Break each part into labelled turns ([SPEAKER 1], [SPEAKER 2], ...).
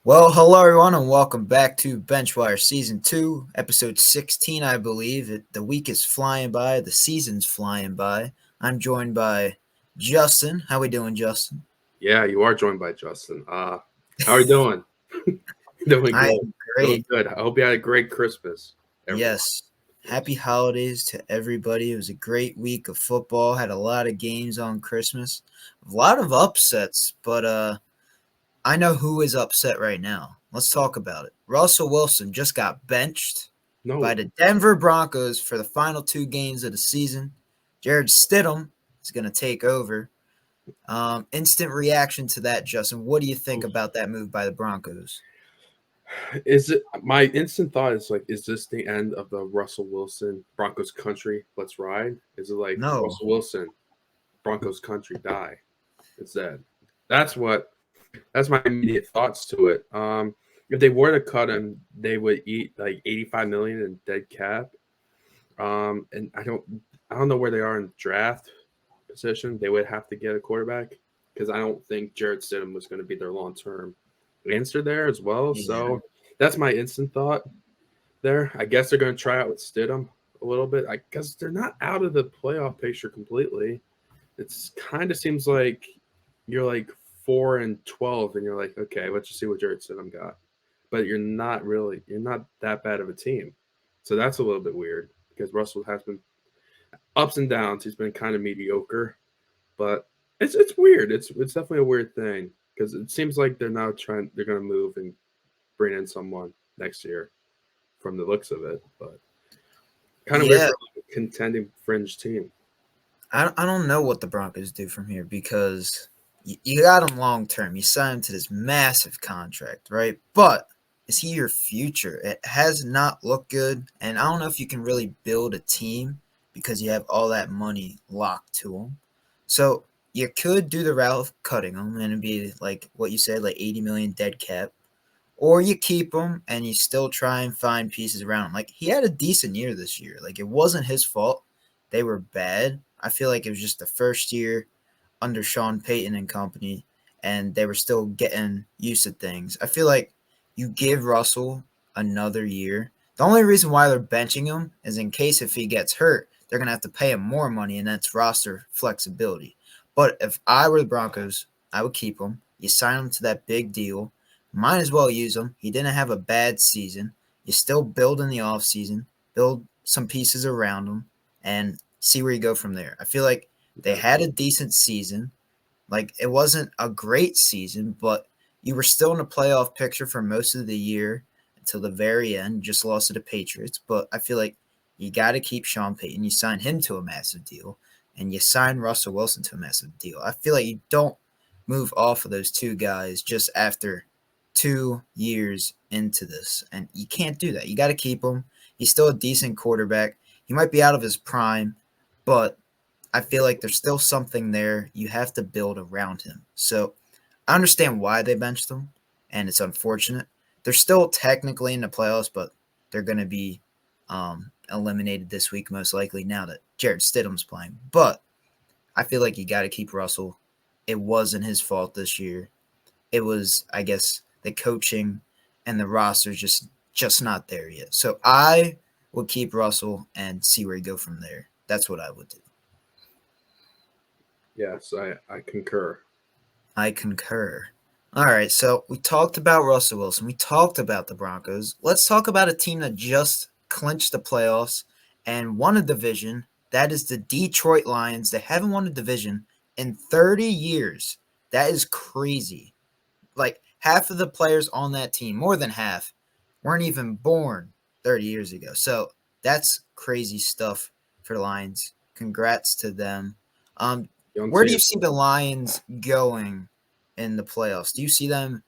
[SPEAKER 1] Well, hello everyone, and welcome back to Benchwire Season 2, Episode 16, I believe. The week is flying by, the season's flying by. I'm joined by Justin. How we doing, Justin?
[SPEAKER 2] Yeah, you are joined by Justin. How are you doing? Doing
[SPEAKER 1] I
[SPEAKER 2] good.
[SPEAKER 1] am
[SPEAKER 2] Doing
[SPEAKER 1] great.
[SPEAKER 2] good. I hope you had a great Christmas, everyone.
[SPEAKER 1] Yes. Happy holidays to everybody. It was a great week of football. Had a lot of games on Christmas. A lot of upsets, but I know who is upset right now. Let's talk about it. Russell Wilson just got benched by
[SPEAKER 2] No.
[SPEAKER 1] the Denver Broncos for the final two games of the season. Jared Stidham is going to take over. Instant reaction to that, Justin. What do you think about that move by the Broncos?
[SPEAKER 2] Is it my instant thought is like, is this the end of the Russell Wilson Broncos country? Let's ride. Is it like
[SPEAKER 1] No.
[SPEAKER 2] Russell Wilson Broncos country die? It's that. That's my immediate thoughts to it. If they were to cut him, they would eat like 85 million in dead cap. And I don't know where they are in draft position. They would have to get a quarterback because I don't think Jared Stidham was going to be their long term answer there as well.
[SPEAKER 1] Yeah.
[SPEAKER 2] So that's my instant thought there. I guess they're going to try out with Stidham a little bit. I guess they're not out of the playoff picture completely. It's kind of seems like you're like 4-12, and you're like, okay, let's just see what Jared Stidham got. But you're not that bad of a team. So that's a little bit weird because Russell has been ups and downs. He's been kind of mediocre, but it's weird. It's definitely a weird thing because it seems like they're going to move and bring in someone next year from the looks of it, but kind of weird
[SPEAKER 1] Yeah.
[SPEAKER 2] for like a contending fringe team.
[SPEAKER 1] I don't know what the Broncos do from here because you got him long term. You signed him to this massive contract, right? But is he your future? It has not looked good. And I don't know if you can really build a team because you have all that money locked to him. So you could do the route of cutting him and it'd be like what you said, like 80 million dead cap. Or you keep him and you still try and find pieces around him. Like he had a decent year this year. Like it wasn't his fault. They were bad. I feel like it was just the first year under Sean Payton and company, and they were still getting used to things. I feel like you give Russell another year. The only reason why they're benching him is in case if he gets hurt, they're gonna have to pay him more money, and that's roster flexibility. But if I were the Broncos, I would keep him. You sign him to that big deal. Might as well use him. He didn't have a bad season. You still build in the offseason, build some pieces around him, and see where you go from there. I feel like they had a decent season. Like it wasn't a great season, but you were still in the playoff picture for most of the year until the very end. Just lost to the Patriots, but I feel like you got to keep Sean Payton. You sign him to a massive deal, and you sign Russell Wilson to a massive deal. I feel like you don't move off of those two guys just after 2 years into this, and you can't do that. You got to keep him. He's still a decent quarterback. He might be out of his prime, but I feel like there's still something there. You have to build around him. So I understand why they benched him, and it's unfortunate. They're still technically in the playoffs, but they're going to be eliminated this week, most likely, now that Jared Stidham's playing. But I feel like you got to keep Russell. It wasn't his fault this year. It was, I guess, the coaching and the roster's just not there yet. So I would keep Russell and see where you go from there. That's what I would do.
[SPEAKER 2] Yes, I concur.
[SPEAKER 1] I concur. All right, so we talked about Russell Wilson. We talked about the Broncos. Let's talk about a team that just clinched the playoffs and won a division. That is the Detroit Lions. They haven't won a division in 30 years. That is crazy. Like half of the players on that team, more than half, weren't even born 30 years ago. So that's crazy stuff for the Lions. Congrats to them.
[SPEAKER 2] Young
[SPEAKER 1] Where do you
[SPEAKER 2] team.
[SPEAKER 1] see the Lions going in the playoffs? Do you see them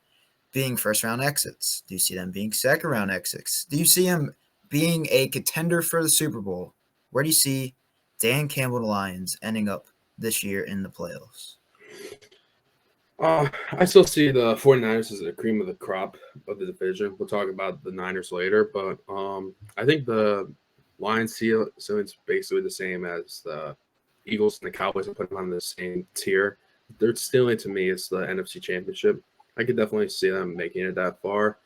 [SPEAKER 1] being first round exits? Do you see them being second round exits? Do you see them being a contender for the Super Bowl? Where do you see Dan Campbell and the Lions ending up this year in the playoffs?
[SPEAKER 2] I still see the 49ers as the cream of the crop of the division. We'll talk about the Niners later, but I think the Lions ceiling's basically the same as the Eagles and the Cowboys. I put them on the same tier. Their ceiling to me is the NFC Championship. I could definitely see them making it that far.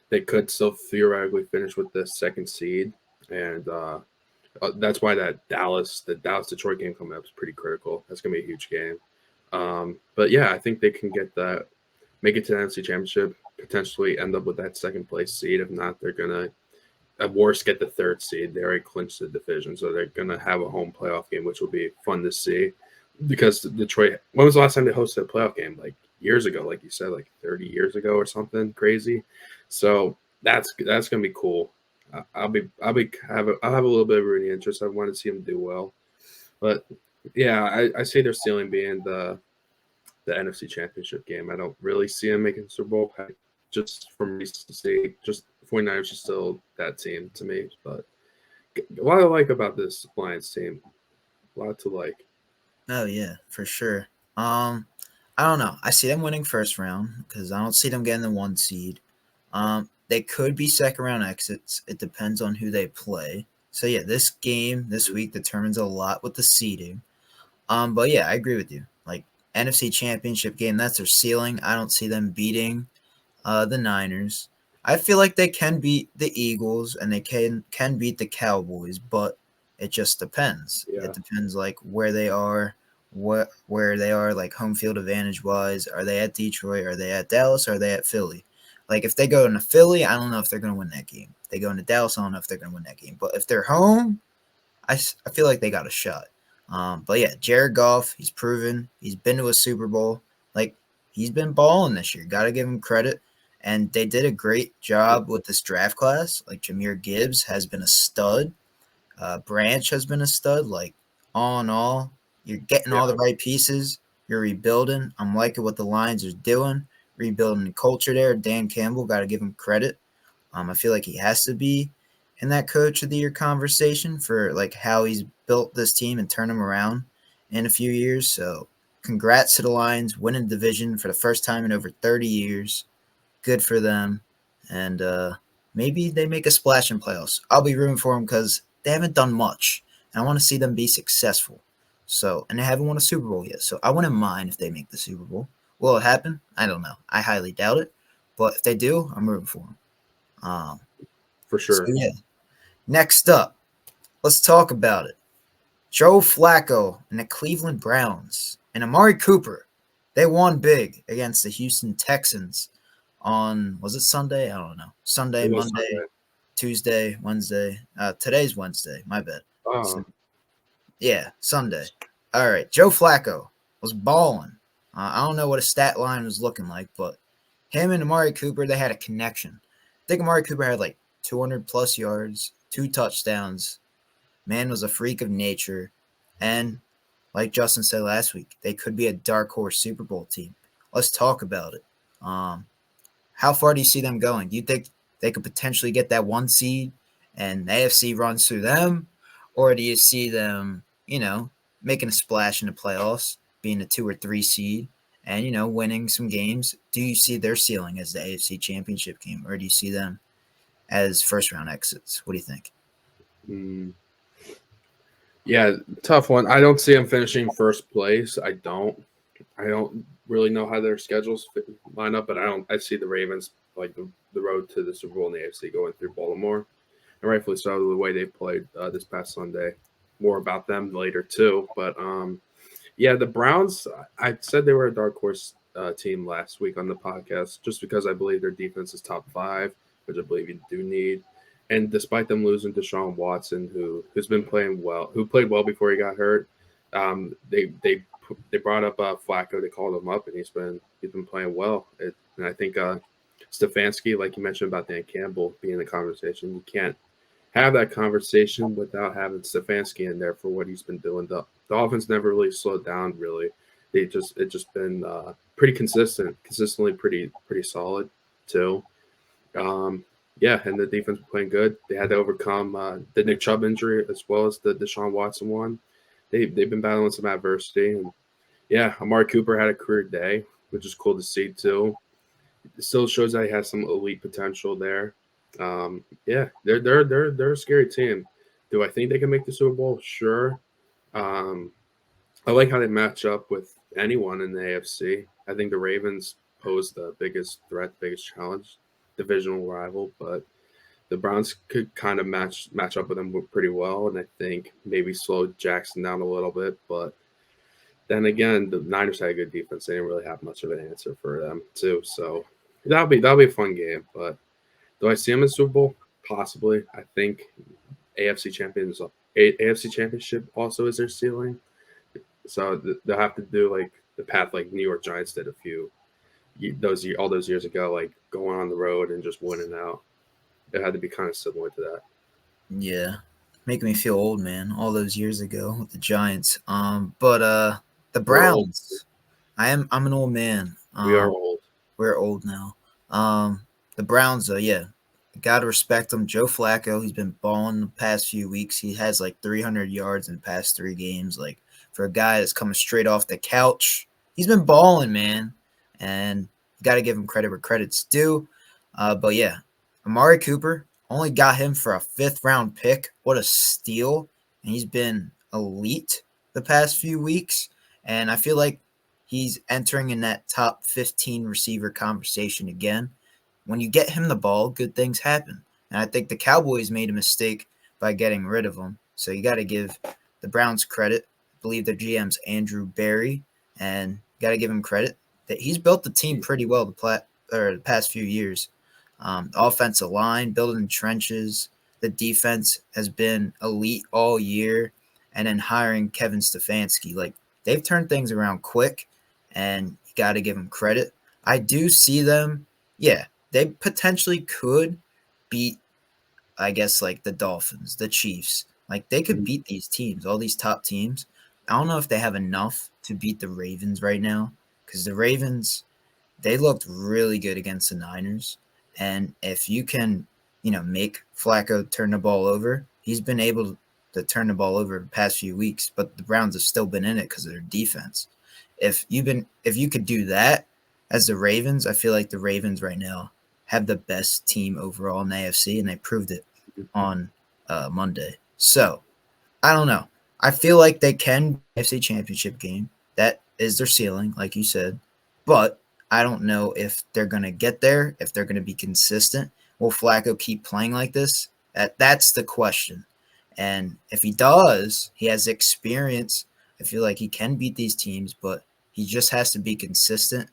[SPEAKER 2] They could still theoretically finish with the second seed, and that's why the Dallas Detroit game coming up is pretty critical. That's gonna be a huge game. But yeah, I think they can get that, make it to the NFC Championship, potentially end up with that second place seed. If not, they're gonna at worst get the third seed. They already clinched the division, so they're gonna have a home playoff game, which will be fun to see. Because Detroit, when was the last time they hosted a playoff game? Like years ago, like you said, like 30 years ago or something crazy. So that's gonna be cool. I'll have a little bit of rooting interest. I want to see them do well, but yeah, I see their ceiling being the NFC Championship game. I don't really see them making the Super Bowl. Just from recency, just 49ers are still that team to me. But a lot I like about this Lions team. A lot to like.
[SPEAKER 1] Oh yeah, for sure. Um, I don't know. I see them winning first round because I don't see them getting the one seed. They could be second round exits. It depends on who they play. So yeah, this game this week determines a lot with the seeding. But yeah, I agree with you. Like NFC Championship game, that's their ceiling. I don't see them beating the Niners. I feel like they can beat the Eagles and they can beat the Cowboys, but it just depends.
[SPEAKER 2] Yeah,
[SPEAKER 1] It depends like where they are, where they are like home field advantage wise. Are they at Detroit? Are they at Dallas? Are they at Philly? Like if they go into Philly, I don't know if they're going to win that game. If they go into Dallas, I don't know if they're going to win that game. But if they're home, I feel like they got a shot. But yeah, Jared Goff, he's proven he's been to a Super Bowl. Like he's been balling this year. Got to give him credit. And they did a great job with this draft class. Like Jameer Gibbs has been a stud. Branch has been a stud. Like all in all, you're getting
[SPEAKER 2] yeah,
[SPEAKER 1] all the right pieces. You're rebuilding. I'm liking what the Lions are doing. Rebuilding the culture there. Dan Campbell, got to give him credit. I feel like he has to be in that coach of the year conversation for like how he's built this team and turned them around in a few years. So congrats to the Lions winning the division for the first time in over 30 years. Good for them. And maybe they make a splash in playoffs. I'll be rooting for them because they haven't done much. And I want to see them be successful. So, and they haven't won a Super Bowl yet. So I wouldn't mind if they make the Super Bowl. Will it happen? I don't know. I highly doubt it. But if they do, I'm rooting for them. Um,
[SPEAKER 2] for
[SPEAKER 1] so
[SPEAKER 2] sure.
[SPEAKER 1] yeah, next up, let's talk about it. Joe Flacco and the Cleveland Browns and Amari Cooper. They won big against the Houston Texans on, was it Sunday? I don't know. Sunday,
[SPEAKER 2] It was
[SPEAKER 1] Monday,
[SPEAKER 2] Sunday.
[SPEAKER 1] Tuesday, Wednesday. Today's Wednesday. My bad. So,
[SPEAKER 2] Oh,
[SPEAKER 1] yeah, Sunday. All right. Joe Flacco was balling. I don't know what his stat line was looking like, but him and Amari Cooper, they had a connection. I think Amari Cooper had like 200 plus yards, 2 touchdowns. Man was a freak of nature. And like Justin said last week, they could be a dark horse Super Bowl team. Let's talk about it. Um, how far do you see them going? Do you think they could potentially get that one seed and the AFC runs through them? Or do you see them, making a splash in the playoffs, being a 2 or 3 seed, and, winning some games? Do you see their ceiling as the AFC championship game? Or do you see them as first round exits? What do you think?
[SPEAKER 2] mm, yeah, tough one. I don't see them finishing first place. I don't. I don't really know how their schedules line up, but I don't. I see the Ravens like the road to the Super Bowl in the AFC going through Baltimore, and rightfully so the way they played this past Sunday. More about them later too, but yeah, the Browns. I said they were a dark horse team last week on the podcast, just because I believe their defense is top five, which I believe you do need. And despite them losing Deshaun Watson, who's been playing well, who played well before he got hurt, they brought up Flacco. They called him up, and he's been playing well. And I think Stefanski, like you mentioned about Dan Campbell being in the conversation, you can't have that conversation without having Stefanski in there for what he's been doing. The offense never really slowed down. Really, it's just been pretty consistently pretty solid too. Um, yeah, and the defense was playing good. They had to overcome the Nick Chubb injury as well as the Deshaun Watson one. They've been battling some adversity, and yeah, Amari Cooper had a career day, which is cool to see too. It still shows that he has some elite potential there. Yeah, they're a scary team. Do I think they can make the Super Bowl? Sure. Um, I like how they match up with anyone in the AFC. I think the Ravens pose the biggest threat, biggest challenge, divisional rival, but the Browns could kind of match up with them pretty well, and I think maybe slow Jackson down a little bit. But then again, the Niners had a good defense; they didn't really have much of an answer for them too. So that'll be a fun game. But do I see them in Super Bowl? Possibly. I think AFC Championship also is their ceiling. So they'll have to do like the path like New York Giants did all those years ago, like going on the road and just winning out. It had to be kind of similar to that.
[SPEAKER 1] Yeah, making me feel old, man. All those years ago with the Giants. But the
[SPEAKER 2] We're old.
[SPEAKER 1] Browns. I'm an old man.
[SPEAKER 2] We are old.
[SPEAKER 1] We're old now. The Browns, though, yeah, gotta respect them. Joe Flacco, he's been balling the past few weeks. He has like 300 yards in the past 3 games. Like for a guy that's coming straight off the couch, he's been balling, man. And you got to give him credit where credit's due. But yeah, Amari Cooper only got him for a 5th-round pick. What a steal! And he's been elite the past few weeks. And I feel like he's entering in that top 15 receiver conversation again. When you get him the ball, good things happen. And I think the Cowboys made a mistake by getting rid of him. So you got to give the Browns credit. I believe their GM's Andrew Berry, and you got to give him credit that he's built the team pretty well the past few years. The offensive line, building trenches. The defense has been elite all year. And then hiring Kevin Stefanski. Like, they've turned things around quick, and you got to give them credit. I do see them, yeah, they potentially could beat, I guess, like the Dolphins, the Chiefs. Like, they could beat these teams, all these top teams. I don't know if they have enough to beat the Ravens right now, because the Ravens, they looked really good against the Niners. And if you can, make Flacco turn the ball over, he's been able to turn the ball over the past few weeks, but the Browns have still been in it because of their defense. If you could do that as the Ravens, I feel like the Ravens right now have the best team overall in the AFC, and they proved it on Monday. So I don't know. I feel like they can AFC Championship game. That is their ceiling, like you said. But I don't know if they're going to get there, if they're going to be consistent. Will Flacco keep playing like this? That's the question. And if he does, he has experience. I feel like he can beat these teams, but he just has to be consistent.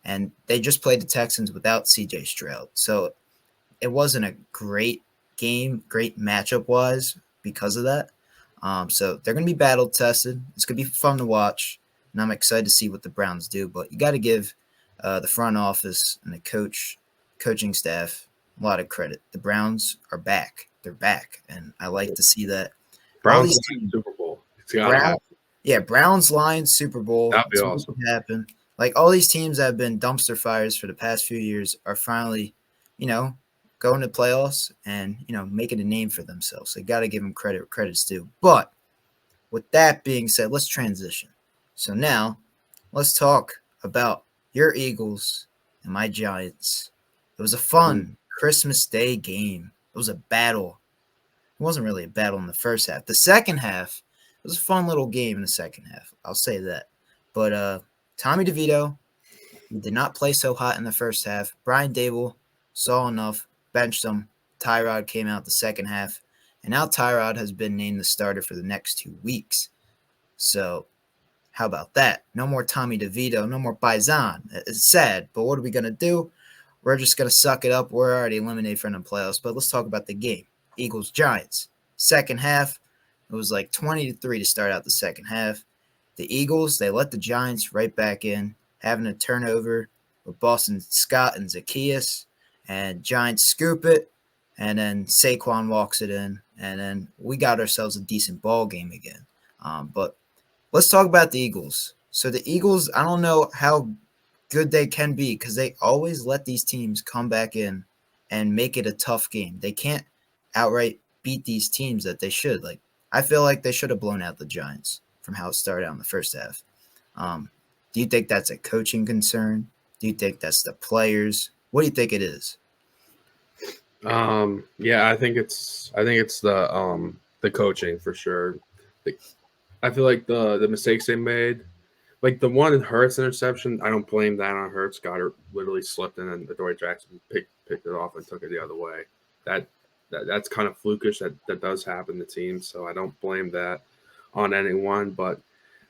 [SPEAKER 1] And they just played the Texans without C.J. Stroud. So it wasn't a great game, great matchup-wise because of that. So they're going to be battle-tested. It's going to be fun to watch, and I'm excited to see what the Browns do. But you got to give the front office and the coaching staff a lot of credit. The Browns are back. They're back, and I like to see that.
[SPEAKER 2] Browns Super Bowl. It's gotta happen.
[SPEAKER 1] Yeah, Browns Lions Super Bowl.
[SPEAKER 2] That'd be awesome.
[SPEAKER 1] Happen. Like all these teams that have been dumpster fires for the past few years are finally, going to playoffs and making a name for themselves. So you got to give them credit where credit's due. But with that being said, let's transition. So now let's talk about your Eagles and my Giants. It was a fun Christmas Day game. It was a battle. It wasn't really a battle in the first half. The second half, it was a fun little game in the second half. I'll say that. But Tommy DeVito did not play so hot in the first half. Brian Dable saw enough, benched him. Tyrod came out the second half. And now Tyrod has been named the starter for the next 2 weeks. So how about that? No more Tommy DeVito, no more Paisan. It's sad, but what are we going to do? We're just going to suck it up. We're already eliminated from the playoffs, but let's talk about the game. Eagles-Giants. Second half, it was like 20-3 to start out the second half. The Eagles, they let the Giants right back in, having a turnover with Boston Scott and Zacchaeus, and Giants scoop it, and then Saquon walks it in, and then we got ourselves a decent ball game again. But let's talk about the Eagles. So the Eagles, I don't know how good they can be because they always let these teams come back in and make it a tough game. They can't outright beat these teams that they should. Like, I feel like they should have blown out the Giants from how it started out in the first half. Do you think that's a coaching concern? Do you think that's the players? What do you think it is?
[SPEAKER 2] Yeah, I think it's the coaching for sure. I feel like the mistakes they made Like the one Hurts interception, I don't blame that on Hurts. Goddard literally slipped in, and Adoree Jackson picked it off and took it the other way. That, that's kind of flukish. That does happen to teams, so I don't blame that on anyone. But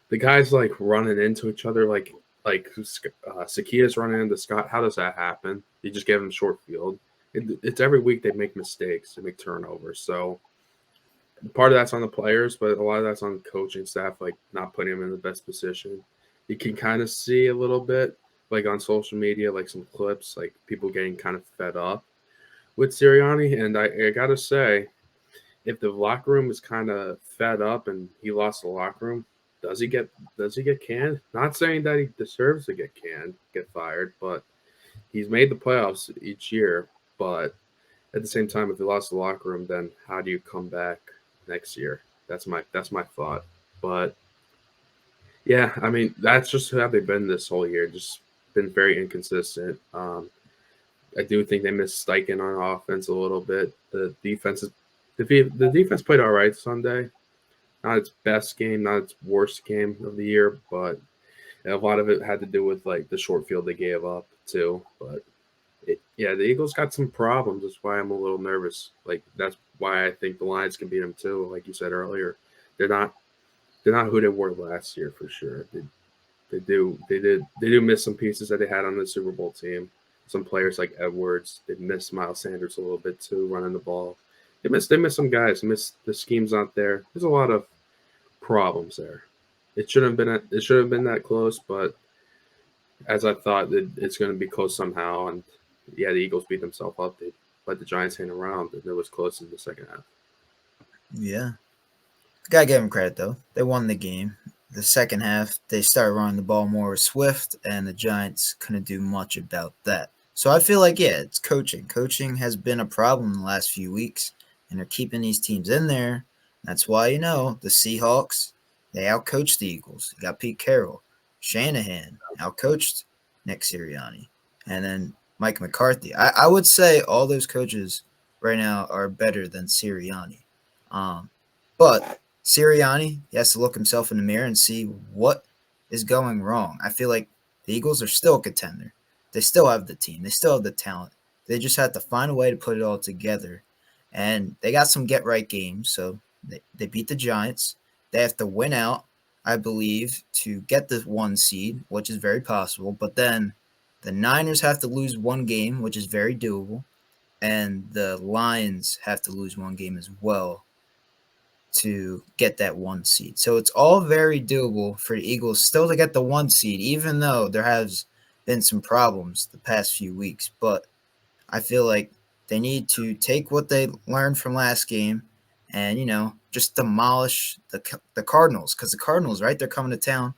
[SPEAKER 2] the guys like running into each other, like Sakia's running into Scott. How does that happen? You just gave him short field. It's every week they make mistakes, they make turnovers. So part of that's on the players, but a lot of that's on the coaching staff, like not putting them in the best position. You can kind of see a little bit, like on social media, like some clips, like people getting kind of fed up with Sirianni. And I gotta say, if the locker room is kind of fed up and he lost the locker room, does he get canned? Not saying that he deserves to get canned, get fired, but he's made the playoffs each year. But at the same time, if he lost the locker room, then how do you come back next year? That's my thought. But yeah, I mean that's just how they've been this whole year. Just been very inconsistent. I do think they missed Steichen on offense a little bit. The defense played all right Sunday. Not its best game, not its worst game of the year, but a lot of it had to do with like the short field they gave up too. But yeah, the Eagles got some problems. That's why I'm a little nervous. Like that's why I think the Lions can beat them too. Like you said earlier, they're not they're not who they were last year for sure. They do miss some pieces that they had on the Super Bowl team. Some players like Edwards, they miss Miles Sanders a little bit too, running the ball. They miss some guys. They miss the schemes not there. There's a lot of problems there. It should have been that close, but as I thought, it's going to be close somehow. And yeah, the Eagles beat themselves up. They let the Giants hang around, and it was close in the second half.
[SPEAKER 1] Yeah. Gotta give them credit though. They won the game. The second half, they started running the ball more with Swift, and the Giants couldn't do much about that. So I feel like, yeah, it's coaching. Coaching has been a problem in the last few weeks, and they're keeping these teams in there. That's why, the Seahawks, they outcoached the Eagles. You got Pete Carroll. Shanahan outcoached Nick Sirianni. And then Mike McCarthy. I would say all those coaches right now are better than Sirianni. But Sirianni, he has to look himself in the mirror and see what is going wrong. I feel like the Eagles are still a contender. They still have the team. They still have the talent. They just have to find a way to put it all together. And they got some get-right games. So they beat the Giants. They have to win out, I believe, to get the 1 seed, which is very possible. But then the Niners have to lose 1 game, which is very doable. And the Lions have to lose 1 game as well to get that 1 seed. So it's all very doable for the Eagles still to get the 1 seed, even though there has been some problems the past few weeks. But I feel like they need to take what they learned from last game and, just demolish the Cardinals. Because the Cardinals, right, they're coming to town.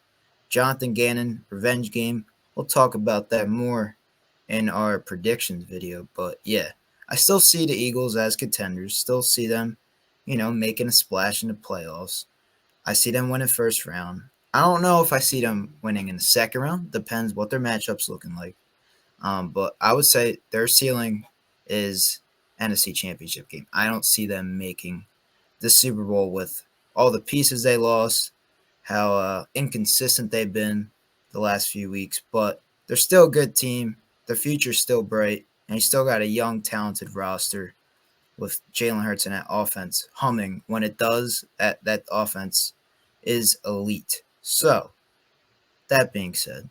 [SPEAKER 1] Jonathan Gannon, revenge game. We'll talk about that more in our predictions video. But yeah, I still see the Eagles as contenders. Still see them, making a splash in the playoffs. I see them winning first round. I don't know if I see them winning in the second round. Depends what their matchup's looking like. But I would say their ceiling is NFC Championship game. I don't see them making the Super Bowl with all the pieces they lost, how inconsistent they've been the last few weeks. But they're still a good team. Their future's still bright, and you still got a young, talented roster with Jalen Hurts and that offense humming. When it does, that offense is elite. So, that being said,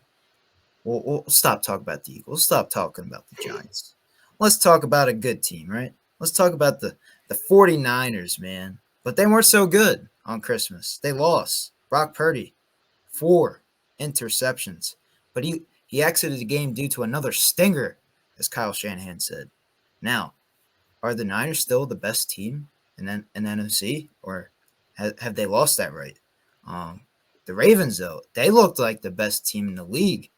[SPEAKER 1] we'll stop talking about the Eagles. Stop talking about the Giants. Let's talk about a good team, right? Let's talk about the 49ers, man. But they weren't so good on Christmas. They lost. Brock Purdy, 4 interceptions. But he exited the game due to another stinger, as Kyle Shanahan said. Now, are the Niners still the best team in NFC, or have they lost that right? The Ravens, though, they looked like the best team in the league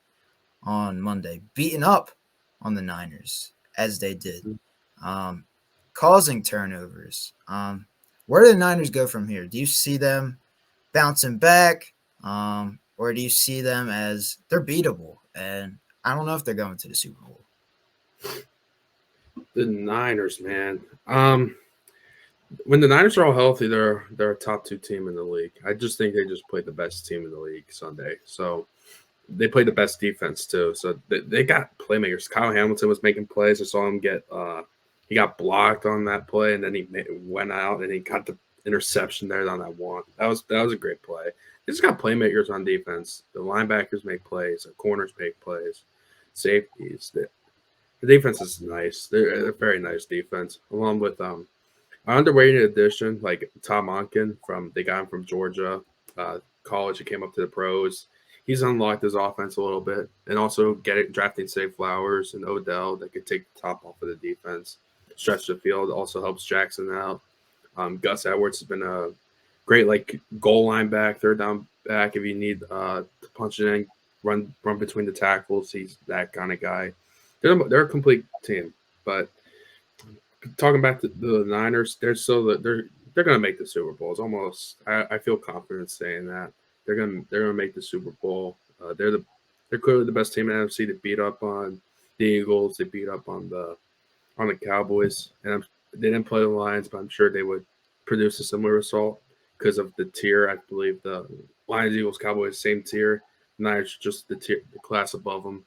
[SPEAKER 1] on Monday, beating up on the Niners as they did, causing turnovers. Where do the Niners go from here? Do you see them bouncing back, or do you see them as they're beatable? And I don't know if they're going to the Super Bowl.
[SPEAKER 2] The Niners, man. when the Niners are all healthy, they're a top 2 team in the league. I just think they just played the best team in the league Sunday. So they played the best defense too. So they got playmakers. Kyle Hamilton was making plays. I saw him get he got blocked on that play, and then he went out and he got the interception there on that one. That was a great play. They just got playmakers on defense. The linebackers make plays. The corners make plays. Safeties. The defense is nice. They're a very nice defense, along with underrated addition like Tom Monken from they got him from Georgia college. He came up to the pros. He's unlocked his offense a little bit, and also drafting Say Flowers and Odell that could take the top off of the defense, stretch the field. Also helps Jackson out. Gus Edwards has been a great like goal line back, third down back if you need to punch it in, run between the tackles. He's that kind of guy. They're a complete team, but talking back to the Niners, they're gonna make the Super Bowl. It's almost I feel confident saying that they're gonna make the Super Bowl. They're clearly the best team in the NFC. They beat up on the Eagles. They beat up on the Cowboys, and they didn't play the Lions, but I'm sure they would produce a similar result because of the tier. I believe the Lions, Eagles, Cowboys same tier. The Niners just the class above them.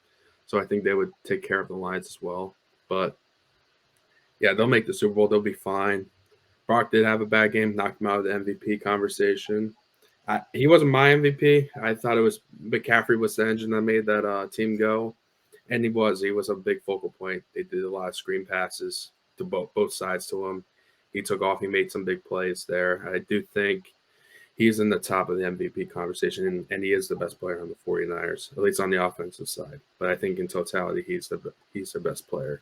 [SPEAKER 2] So I think they would take care of the Lions as well. But yeah, they'll make the Super Bowl. They'll be fine. Brock did have a bad game, knocked him out of the MVP conversation. He wasn't my MVP. I thought it was McCaffrey was the engine that made that team go, and he was. He was a big focal point. They did a lot of screen passes to both sides to him. He took off. He made some big plays there. I do think he's in the top of the MVP conversation, and he is the best player on the 49ers, at least on the offensive side. But I think in totality, he's their best player.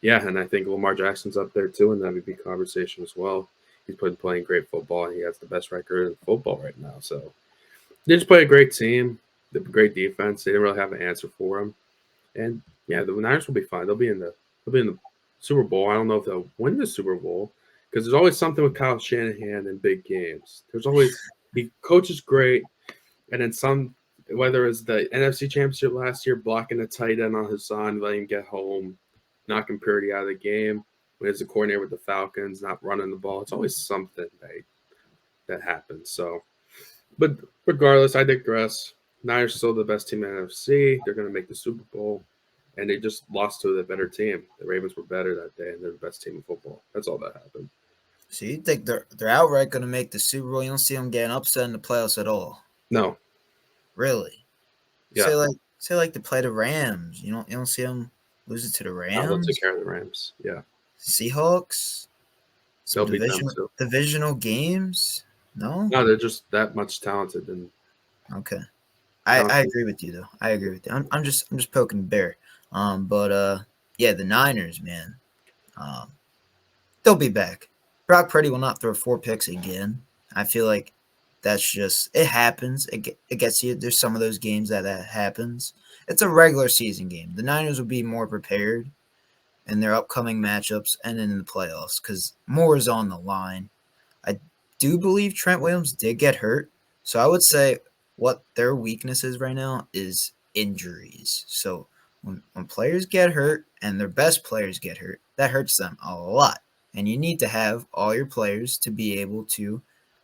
[SPEAKER 2] Yeah, and I think Lamar Jackson's up there too in the MVP conversation as well. He's playing great football, and he has the best record in football right now. So they just play a great team, the great defense. They didn't really have an answer for him, and yeah, the Niners will be fine. They'll be in the Super Bowl. I don't know if they'll win the Super Bowl because there's always something with Kyle Shanahan in big games. There's always he coaches great, and then some. Whether it's the NFC Championship last year, blocking a tight end on his son, letting him get home, knocking Purdy out of the game. When he's a coordinator with the Falcons, not running the ball, it's always something that happens. So, but regardless, I digress. Niners are still the best team in the NFC. They're going to make the Super Bowl, and they just lost to the better team. The Ravens were better that day, and they're the best team in football. That's all that happened.
[SPEAKER 1] So you think they're outright going to make the Super Bowl? You don't see them getting upset in the playoffs at all?
[SPEAKER 2] No.
[SPEAKER 1] Really?
[SPEAKER 2] Yeah.
[SPEAKER 1] Say like to play the Rams. You don't see them lose it to the Rams?
[SPEAKER 2] They'll take care of the Rams. Yeah.
[SPEAKER 1] Seahawks.
[SPEAKER 2] They'll beat them too.
[SPEAKER 1] Divisional games. No,
[SPEAKER 2] they're just that much talented. And
[SPEAKER 1] okay, I agree with you though. I agree with you. I'm just poking the bear. But yeah, the Niners, man. They'll be back. Brock Purdy will not throw 4 picks again. I feel like that's just it happens. It gets you. There's some of those games that happens. It's a regular season game. The Niners will be more prepared in their upcoming matchups and in the playoffs because more is on the line. I do believe Trent Williams did get hurt, so I would say what their weakness is right now is injuries. So when players get hurt and their best players get hurt, that hurts them a lot. And you need to have all your players to be able to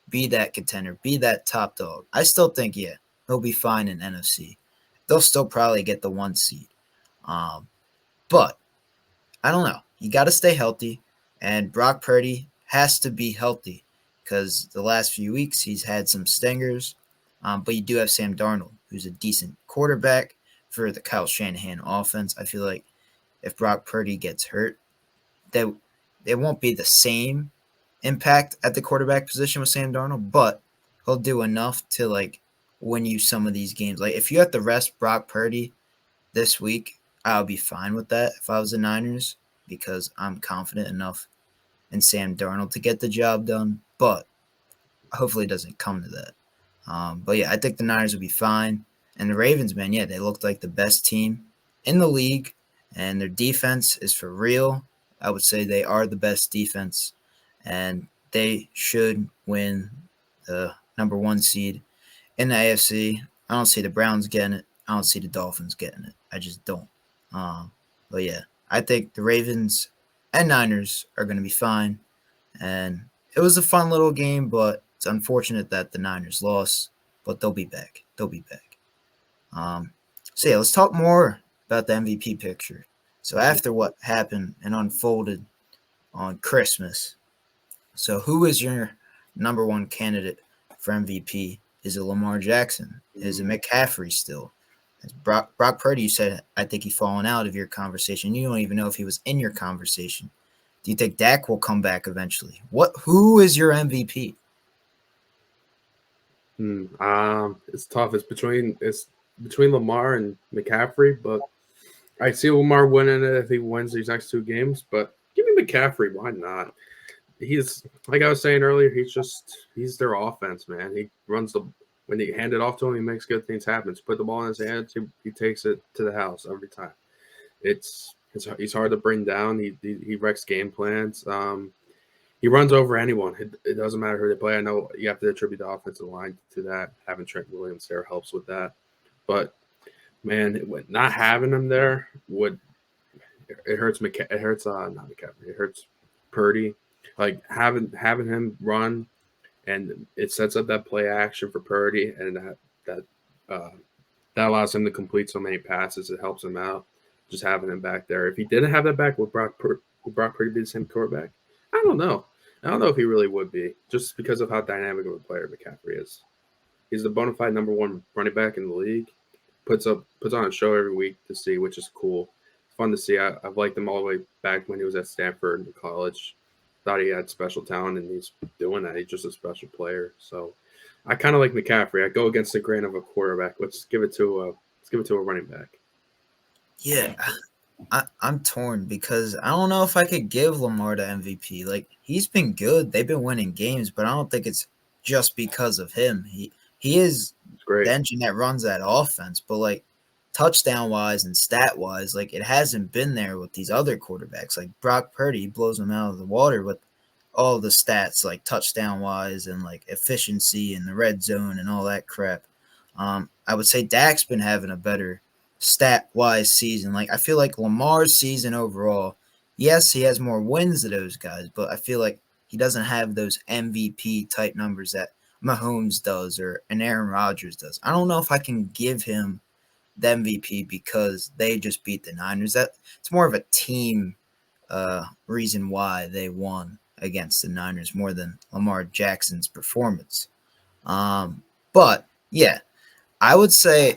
[SPEAKER 1] be that contender, be that top dog. I still think, yeah, they'll be fine in NFC. They'll still probably get the 1 seed. But I don't know. You got to stay healthy, and Brock Purdy has to be healthy because the last few weeks he's had some stingers. But you do have Sam Darnold, who's a decent quarterback for the Kyle Shanahan offense. I feel like if Brock Purdy gets hurt, that it won't be the same impact at the quarterback position with Sam Darnold, but he'll do enough to like win you some of these games. Like if you have to rest Brock Purdy this week, I'll be fine with that if I was the Niners because I'm confident enough in Sam Darnold to get the job done, but hopefully it doesn't come to that. But yeah, I think the Niners will be fine. And the Ravens, man, yeah, they looked like the best team in the league, and their defense is for real. I would say they are the best defense, and they should win the number 1 seed in the AFC. I don't see the Browns getting it. I don't see the Dolphins getting it. I just don't. But yeah, I think the Ravens and Niners are going to be fine, And it was a fun little game, but it's unfortunate that the Niners lost. But they'll be back. They'll be back. Um, so yeah, let's talk more about the MVP picture. So after what happened and unfolded on Christmas, so who is your number one candidate for MVP? Is it Lamar Jackson? Is it McCaffrey still? As Brock Purdy, you said, I think he's fallen out of your conversation. You don't even know if he was in your conversation. Do you think Dak will come back eventually? Who is your MVP?
[SPEAKER 2] It's tough. It's between Lamar and McCaffrey, but I see Lamar winning it if he wins these next two games. But give me McCaffrey. Why not? He's like I was saying earlier. He's their offense, man. He runs the when they hand it off to him, he makes good things happen. Just put the ball in his hands, he takes it to the house every time. He's hard to bring down. He wrecks game plans. He runs over anyone. It doesn't matter who they play. I know you have to attribute the offensive line to that. Having Trent Williams there helps with that. But man, not having him there it hurts it hurts not McCaffrey. It hurts Purdy. Like having him run, and it sets up that play action for Purdy, and that allows him to complete so many passes. It helps him out. Just having him back there. If he didn't have that back, would Brock Purdy be the same quarterback? I don't know. I don't know if he really would be, just because of how dynamic of a player McCaffrey is. He's the bona fide number one running back in the league. Puts on a show every week to see, which is cool. It's fun to see. I've liked him all the way back when he was at Stanford in college. Thought he had special talent, and he's doing that. He's just a special player. So I kind of like McCaffrey. I go against the grain of a quarterback. Let's give it to a running back.
[SPEAKER 1] Yeah, I'm torn because I don't know if I could give Lamar the MVP. Like he's been good. They've been winning games, but I don't think it's just because of him. He is the engine that runs that offense, but like touchdown wise and stat wise, like it hasn't been there with these other quarterbacks. Like Brock Purdy blows them out of the water with all the stats, like touchdown wise and like efficiency in the red zone and all that crap. I would say Dak's been having a better stat wise season. Like I feel like Lamar's season overall, yes, he has more wins than those guys, but I feel like he doesn't have those MVP type numbers that Mahomes does or an Aaron Rodgers does. I don't know if I can give him the MVP because they just beat the Niners. That it's more of a team reason why they won against the Niners more than Lamar Jackson's performance. But yeah, I would say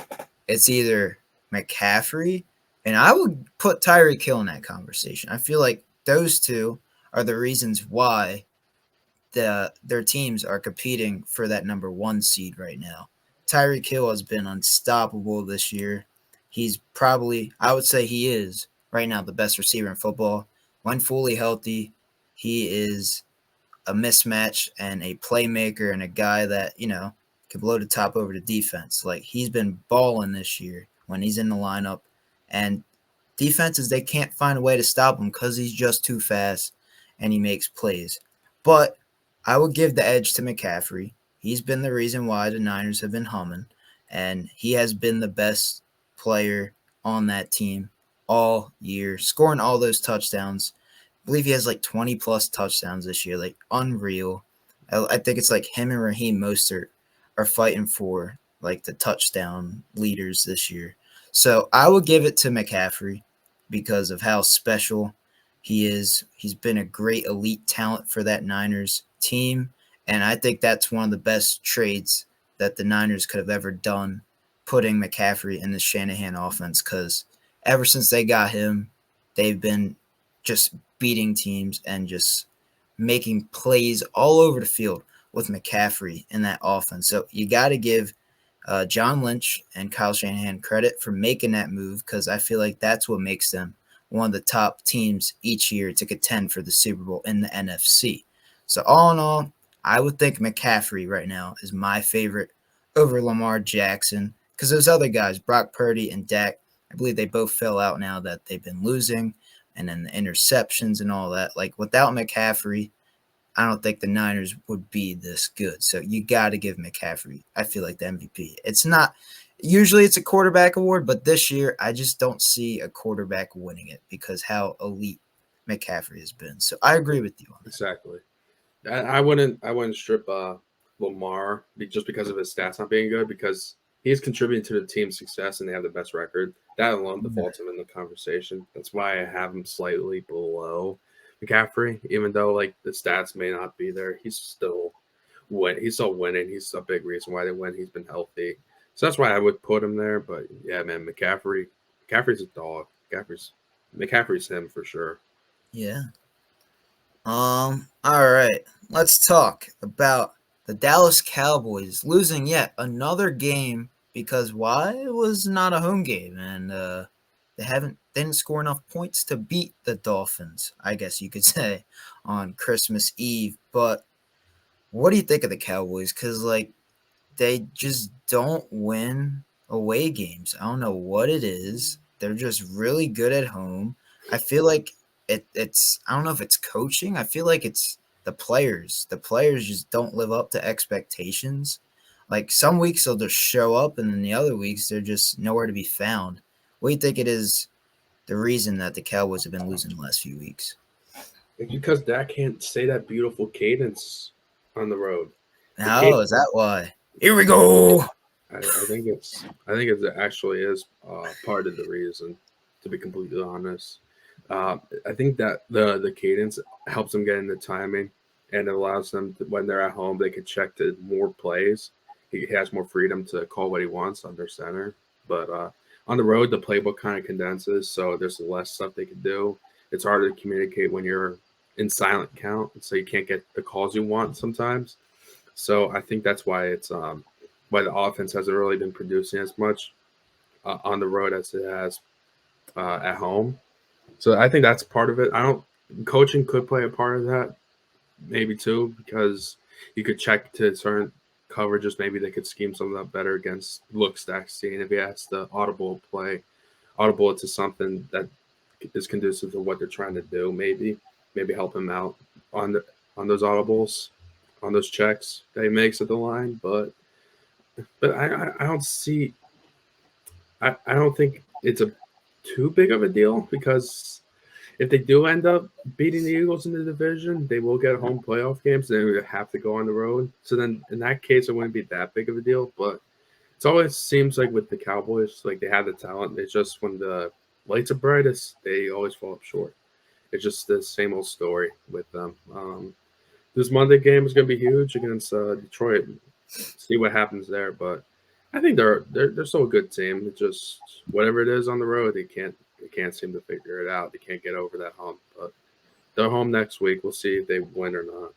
[SPEAKER 1] it's either McCaffrey and I would put Tyreek Hill in that conversation. I feel like those two are the reasons why their teams are competing for that number one seed right now. Tyreek Hill has been unstoppable this year. He's probably, I would say he is right now the best receiver in football. When fully healthy, he is a mismatch and a playmaker and a guy that, can blow the top over the defense. Like he's been balling this year when he's in the lineup. And defenses, they can't find a way to stop him because he's just too fast and he makes plays. But I would give the edge to McCaffrey. He's been the reason why the Niners have been humming, and he has been the best player on that team all year, scoring all those touchdowns. I believe he has like 20-plus touchdowns this year, like unreal. I think it's like him and Raheem Mostert are fighting for like the touchdown leaders this year. So I would give it to McCaffrey because of how special he is. He's been a great elite talent for that Niners team. And I think that's one of the best trades that the Niners could have ever done, putting McCaffrey in the Shanahan offense, because ever since they got him, they've been just beating teams and just making plays all over the field with McCaffrey in that offense. So you got to give John Lynch and Kyle Shanahan credit for making that move, because I feel like that's what makes them one of the top teams each year to contend for the Super Bowl in the NFC. So all in all, I would think McCaffrey right now is my favorite over Lamar Jackson, because those other guys, Brock Purdy and Dak, I believe they both fell out now that they've been losing, and then the interceptions and all that. Like without McCaffrey, I don't think the Niners would be this good. So you got to give McCaffrey, I feel like, the MVP. It's not usually it's a quarterback award, but this year I just don't see a quarterback winning it because how elite McCaffrey has been. So I agree with you on that.
[SPEAKER 2] Exactly. I wouldn't strip Lamar just because of his stats not being good, because he's contributing to the team's success and they have the best record. That alone defaults him in the conversation. That's why I have him slightly below McCaffrey, even though like the stats may not be there. He's still winning. He's a big reason why they win. He's been healthy, so that's why I would put him there. But yeah, man, McCaffrey's a dog. McCaffrey's him for sure.
[SPEAKER 1] Yeah. All right. Let's talk about the Dallas Cowboys losing yet another game because why? It was not a home game, and they didn't score enough points to beat the Dolphins, I guess you could say, on Christmas Eve. But what do you think of the Cowboys? Because like they just don't win away games. I don't know what it is. They're just really good at home. I feel like it's I don't know if it's coaching. I feel like it's the players. The players just don't live up to expectations. Like some weeks they'll just show up, and then the other weeks they're just nowhere to be found. What do you think it is the reason that the Cowboys have been losing the last few weeks?
[SPEAKER 2] It's because Dak can't say that beautiful cadence on the road. The
[SPEAKER 1] Oh,
[SPEAKER 2] cadence,
[SPEAKER 1] is that why? Here we go.
[SPEAKER 2] I think it actually is part of the reason. To be completely honest, I think that the cadence helps them get in the timing, and it allows them to, when they're at home, they can check to more plays. He has more freedom to call what he wants under center, but on the road, the playbook kind of condenses, so there's less stuff they can do. It's harder to communicate when you're in silent count, so you can't get the calls you want sometimes. So I think that's why the offense hasn't really been producing as much on the road as it has at home. So I think that's part of it. I don't Coaching could play a part of that, maybe too, because you could check to certain coverages. Maybe they could scheme something up better against look stack seeing if he has the audible to something that is conducive to what they're trying to do. Maybe help him out on on those audibles, on those checks that he makes at the line. But I don't see I don't think it's a too big of a deal, because if they do end up beating the Eagles in the division, they will get home playoff games. They would have to go on the road. So then, in that case, it wouldn't be that big of a deal. But it always seems like with the Cowboys, like they have the talent. It's just when the lights are brightest, they always fall up short. It's just the same old story with them. This Monday game is going to be huge against Detroit. See what happens there, but I think they're still a good team. It's just whatever it is on the road, they can't seem to figure it out. They can't get over that hump. But they're home next week. We'll see if they win or not.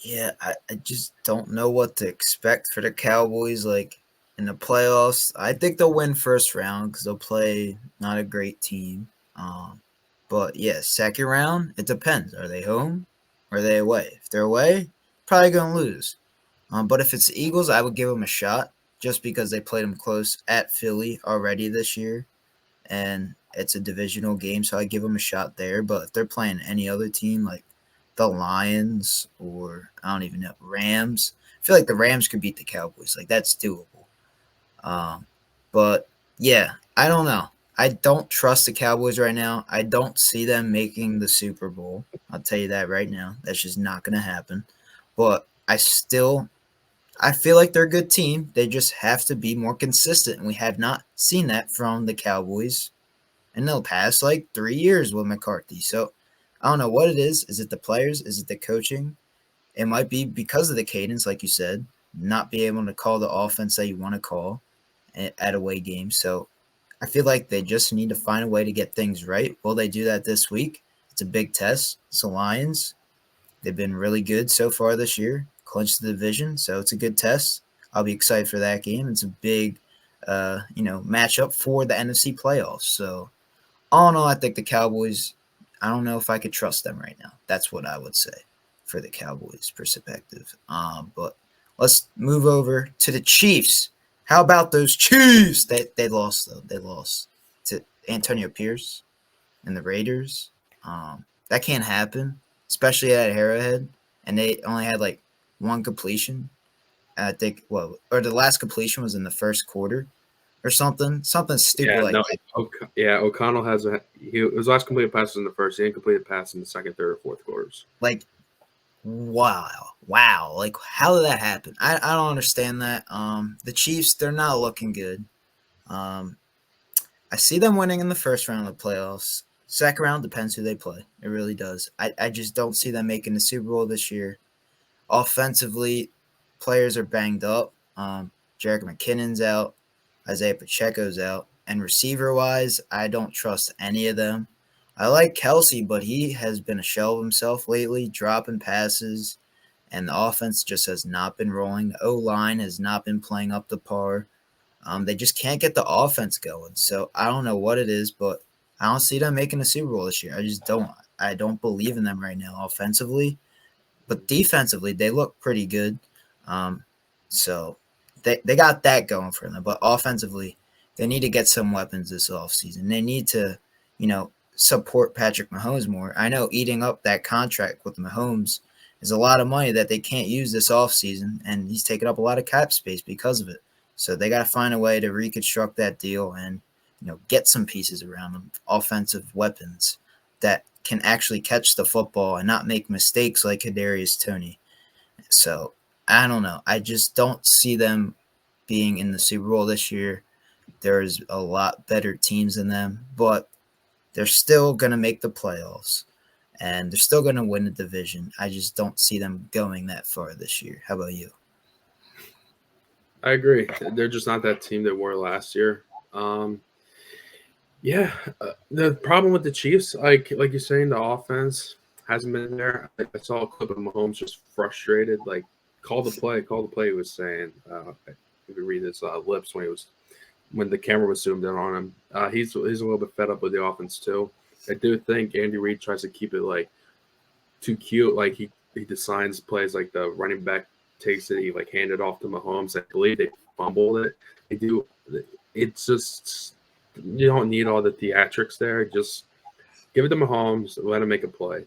[SPEAKER 1] Yeah, I just don't know what to expect for the Cowboys. Like in the playoffs, I think they'll win first round because they'll play not a great team. But yeah, second round, it depends. Are they home or are they away? If they're away, probably gonna lose. But if it's the Eagles, I would give them a shot just because they played them close at Philly already this year, and it's a divisional game, so I give them a shot there. But if they're playing any other team like the Lions or I don't even know Rams, I feel like the Rams could beat the Cowboys. Like that's doable. Um, but yeah, I don't know. I don't trust the Cowboys right now. I don't see them making the Super Bowl. I'll tell you that right now. That's just not going to happen. But I feel like they're a good team. They just have to be more consistent, and we have not seen that from the Cowboys in the past like 3 years with McCarthy. So I don't know what it is. Is it the players? Is it the coaching? It might be because of the cadence, like you said, not be able to call the offense that you want to call at away games. So I feel like they just need to find a way to get things right. Will they do that this week? It's a big test. It's the Lions. They've been really good so far this year, clinched the division, so it's a good test. I'll be excited for that game. It's a big, matchup for the NFC playoffs. So all in all, I think the Cowboys. I don't know if I could trust them right now. That's what I would say for the Cowboys' perspective. But let's move over to the Chiefs. How about those Chiefs? They lost though. They lost to Antonio Pierce and the Raiders. That can't happen, especially at Arrowhead. And they only had like one completion. I think, or the last completion was in the first quarter or something stupid
[SPEAKER 2] Yeah,
[SPEAKER 1] like
[SPEAKER 2] no,
[SPEAKER 1] that.
[SPEAKER 2] O'Connell his last completed pass was in the first. He didn't complete a pass in the second, third, or fourth quarters.
[SPEAKER 1] Like Wow. Like, how did that happen? I don't understand that. The Chiefs, they're not looking good. Um, I see them winning in the first round of the playoffs. Second round depends who they play. It really does. I just don't see them making the Super Bowl this year. Offensively, players are banged up. Jerick McKinnon's out. Isaiah Pacheco's out. And receiver wise, I don't trust any of them. I like Kelsey, but he has been a shell of himself lately, dropping passes, and the offense just has not been rolling. The O line has not been playing up to par. They just can't get the offense going. So I don't know what it is, but I don't see them making a Super Bowl this year. I just don't. I don't believe in them right now offensively, but defensively they look pretty good. Um, so they got that going for them. But offensively, they need to get some weapons this offseason. They need to, support Patrick Mahomes more. I know eating up that contract with Mahomes is a lot of money that they can't use this offseason, and he's taking up a lot of cap space because of it. So they got to find a way to reconstruct that deal and get some pieces around them, offensive weapons that can actually catch the football and not make mistakes like Kadarius Toney. So I don't know. I just don't see them being in the Super Bowl this year. There's a lot better teams than them, but they're still going to make the playoffs and they're still going to win the division. I just don't see them going that far this year. How about you?
[SPEAKER 2] I agree. They're just not that team they were last year. Yeah, the problem with the Chiefs, like you're saying, the offense hasn't been there. I saw a clip of Mahomes just frustrated, like call the play. He was saying, if you read his lips when the camera was zoomed in on him, he's a little bit fed up with the offense too. I do think Andy Reid tries to keep it like too cute, like he designs plays like the running back takes it, he like handed off to Mahomes. I believe they fumbled it. They do. It's just you don't need all the theatrics there. Just give it to Mahomes, let him make a play.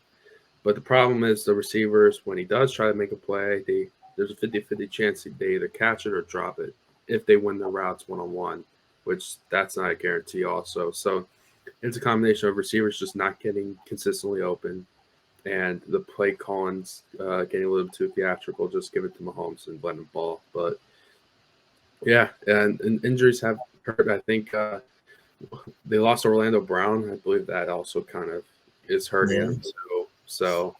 [SPEAKER 2] But the problem is the receivers, when he does try to make a play, there's a 50-50 chance they either catch it or drop it if they win the routes one-on-one, which that's not a guarantee also. So it's a combination of receivers just not getting consistently open and the play calling's getting a little too theatrical. Just give it to Mahomes and let him ball. But yeah, and injuries have hurt. I think they lost Orlando Brown. I believe that also kind of is hurting them. So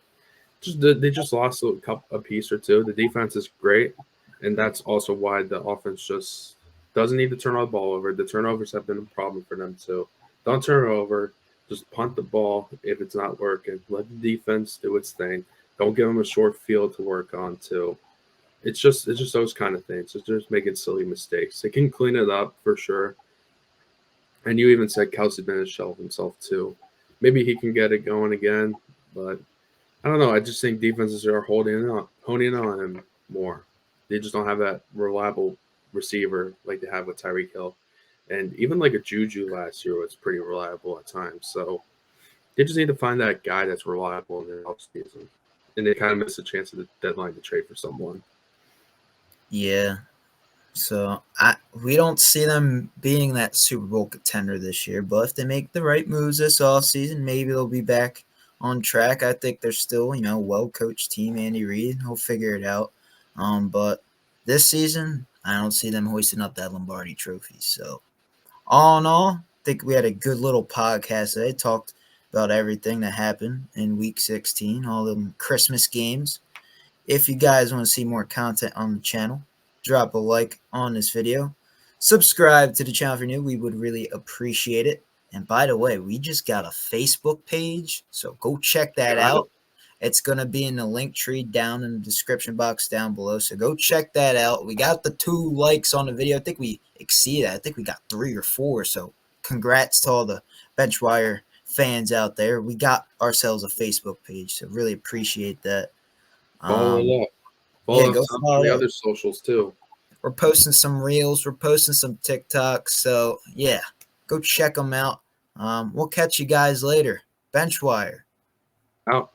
[SPEAKER 2] they just lost a piece or two. The defense is great, and that's also why the offense just doesn't need to turn the ball over. The turnovers have been a problem for them too. Don't turn it over. Just punt the ball if it's not working. Let the defense do its thing. Don't give them a short field to work on too. It's just those kind of things. It's just making silly mistakes. They can clean it up for sure. And you even said Kelsey been a shell of himself too. Maybe he can get it going again, but I don't know. I just think defenses are honing on him more. They just don't have that reliable receiver like they have with Tyreek Hill. And even like a Juju last year was pretty reliable at times. So they just need to find that guy that's reliable in the offseason. And they kind of missed a chance at the deadline to trade for someone.
[SPEAKER 1] Yeah. So we don't see them being that Super Bowl contender this year, but if they make the right moves this offseason, maybe they'll be back on track. I think they're still, well-coached team, Andy Reid. He'll figure it out. But this season, I don't see them hoisting up that Lombardi trophy. So all in all, I think we had a good little podcast today. Talked about everything that happened in Week 16, all the Christmas games. If you guys want to see more content on the channel, drop a like on this video. Subscribe to the channel if you're new. We would really appreciate it. And by the way, we just got a Facebook page, so go check that out. It's going to be in the link tree down in the description box down below. So go check that out. We got the 2 likes on the video. I think we exceeded that. I think we got 3 or 4. So congrats to all the Benchwire fans out there. We got ourselves a Facebook page. So really appreciate that.
[SPEAKER 2] Follow it up. Follow us on the other socials too.
[SPEAKER 1] We're posting some reels. We're posting some TikToks. So yeah, go check them out. We'll catch you guys later. Benchwire.
[SPEAKER 2] Out.